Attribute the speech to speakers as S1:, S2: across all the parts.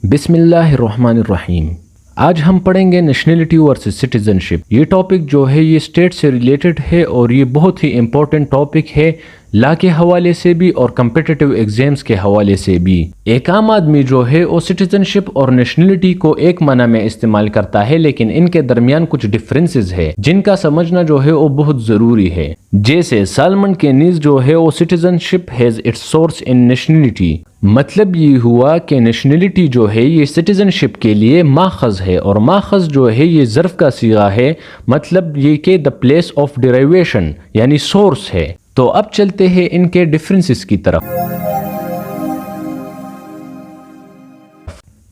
S1: بسم اللہ الرحمن الرحیم۔ آج ہم پڑھیں گے نیشنلٹی ورسز سٹیزنشپ۔ یہ ٹاپک جو ہے یہ اسٹیٹ سے ریلیٹڈ ہے اور یہ بہت ہی امپورٹنٹ ٹاپک ہے، لا کے حوالے سے بھی اور کمپیٹیٹیو ایگزامز کے حوالے سے بھی۔ ایک عام آدمی جو ہے وہ سٹیزنشپ اور نیشنلٹی کو ایک معنی میں استعمال کرتا ہے، لیکن ان کے درمیان کچھ ڈفرینسز ہے جن کا سمجھنا جو ہے وہ بہت ضروری ہے۔ جیسے سالمن کے نیز جو ہے وہ citizenship has its source in nationality, مطلب یہ ہوا کہ نیشنلٹی جو ہے یہ سٹیزنشپ کے لیے ماخذ ہے، اور ماخذ جو ہے یہ ظرف کا صیغہ ہے، مطلب یہ کہ دا پلیس آف ڈیرائیویشن یعنی سورس ہے۔ تو اب چلتے ہیں ان کے ڈفرینسز کی طرف۔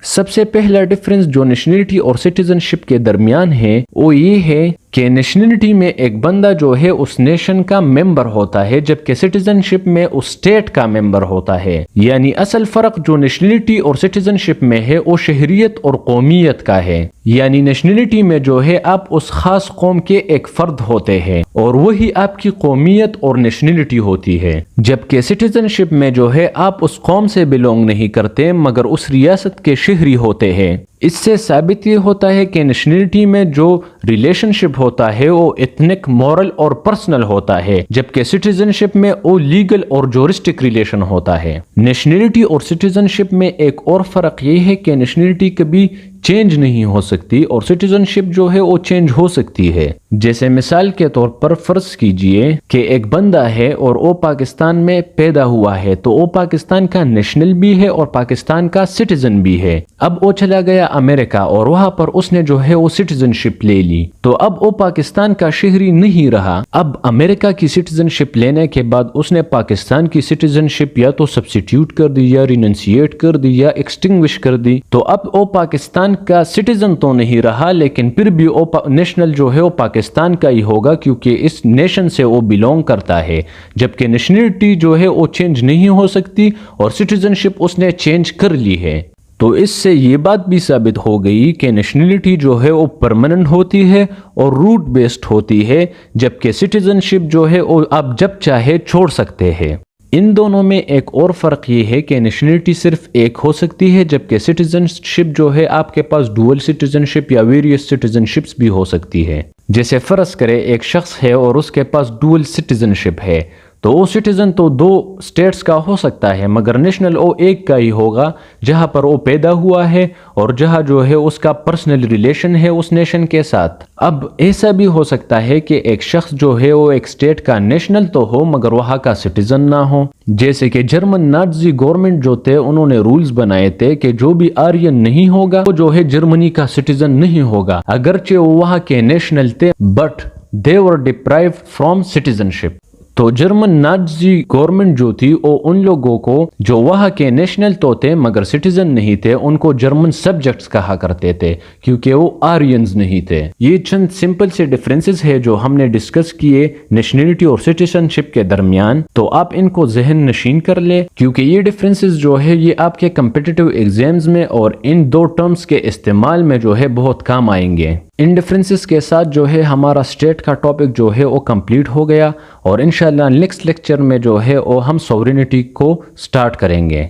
S1: سب سے پہلا ڈفرینس جو نیشنلٹی اور سٹیزنشپ کے درمیان ہے وہ یہ ہے کہ نیشنلٹی میں ایک بندہ جو ہے اس نیشن کا ممبر ہوتا ہے، جبکہ سٹیزنشپ میں اس اسٹیٹ کا ممبر ہوتا ہے۔ یعنی اصل فرق جو نیشنلٹی اور سٹیزنشپ میں ہے وہ شہریت اور قومیت کا ہے۔ یعنی نیشنلٹی میں جو ہے آپ اس خاص قوم کے ایک فرد ہوتے ہیں اور وہی آپ کی قومیت اور نیشنلٹی ہوتی ہے، جبکہ سٹیزنشپ میں جو ہے آپ اس قوم سے بلونگ نہیں کرتے مگر اس ریاست کے شہری ہوتے ہیں۔ اس سے ثابت یہ ہوتا ہے کہ نیشنلٹی میں جو ریلیشن شپ ہوتا ہے وہ ایتھنک، مورل اور پرسنل ہوتا ہے، جبکہ سٹیزنشپ میں وہ لیگل اور جورسٹک ریلیشن ہوتا ہے۔ نیشنلٹی اور سٹیزنشپ میں ایک اور فرق یہ ہے کہ نیشنلٹی کبھی چینج نہیں ہو سکتی اور سٹیزنشپ جو ہے وہ چینج ہو سکتی ہے۔ جیسے مثال کے طور پر فرض کیجئے کہ ایک بندہ ہے اور وہ پاکستان میں پیدا ہوا ہے، تو وہ پاکستان کا نیشنل بھی ہے اور پاکستان کا سٹیزن بھی ہے۔ اب وہ چلا گیا امریکہ اور وہاں پر اس نے جو ہے وہ سٹیزنشپ لے لی، تو اب وہ پاکستان کا شہری نہیں رہا۔ اب امریکہ کی سٹیزنشپ لینے کے بعد اس نے پاکستان کی سٹیزنشپ یا تو سبسٹیٹیوٹ کر دی یا ریننسیٹ کر دی یا ایکسٹنگوش کر دی، تو اب وہ پاکستان کا سٹیزن تو نہیں رہا، لیکن پھر بھی وہ نیشنل جو ہے وہ پاکستان کا ہی ہوگا کیونکہ اس نیشن سے وہ بلونگ کرتا ہے، جبکہ نیشنلٹی جو ہے وہ چینج نہیں ہو سکتی اور سٹیزنشپ اس نے چینج کر لی ہے۔ تو اس سے یہ بات بھی ثابت ہو گئی کہ نیشنلٹی جو ہے وہ پرماننٹ ہوتی ہے اور روٹ بیسڈ ہوتی ہے، جبکہ سٹیزنشپ جو ہے وہ آپ جب چاہے چھوڑ سکتے ہیں۔ ان دونوں میں ایک اور فرق یہ ہے کہ نیشنلٹی صرف ایک ہو سکتی ہے، جبکہ سٹیزنشپ جو ہے آپ کے پاس ڈوئل سٹیزنشپ یا ویریس سٹیزنشپس بھی ہو سکتی ہے۔ جیسے فرض کرے ایک شخص ہے اور اس کے پاس ڈوئل سٹیزنشپ ہے، تو وہ سٹیزن تو دو سٹیٹس کا ہو سکتا ہے مگر نیشنل وہ ایک کا ہی ہوگا جہاں پر وہ پیدا ہوا ہے اور جہاں جو ہے اس کا پرسنل ریلیشن ہے اس نیشن کے ساتھ۔ اب ایسا بھی ہو سکتا ہے کہ ایک شخص جو ہے وہ ایک سٹیٹ کا نیشنل تو ہو مگر وہاں کا سٹیزن نہ ہو، جیسے کہ جرمن نازی گورنمنٹ جو تھے انہوں نے رولز بنائے تھے کہ جو بھی آرین نہیں ہوگا وہ جو ہے جرمنی کا سٹیزن نہیں ہوگا، اگرچہ وہ وہاں کے نیشنل تھے but they were deprived from citizenship۔ تو جرمن نازی گورنمنٹ جو تھی وہ ان لوگوں کو جو وہاں کے نیشنل تو تھے مگر سٹیزن نہیں تھے ان کو جرمن سبجیکٹس کہا کرتے تھے کیونکہ وہ آرینز نہیں تھے۔ یہ چند سمپل سے ڈفرینسز ہے جو ہم نے ڈسکس کیے نیشنلٹی اور سٹیزنشپ کے درمیان، تو آپ ان کو ذہن نشین کر لیں کیونکہ یہ ڈفرینسز جو ہے یہ آپ کے کمپیٹیٹیو ایگزامز میں اور ان دو ٹرمز کے استعمال میں جو ہے بہت کام آئیں گے۔ ان ڈفرینسز کے ساتھ جو ہے ہمارا اسٹیٹ کا ٹاپک جو ہے وہ کمپلیٹ ہو گیا اور انشاءاللہ نیکسٹ لیکچر میں جو ہے وہ ہم سوورینٹی کو سٹارٹ کریں گے۔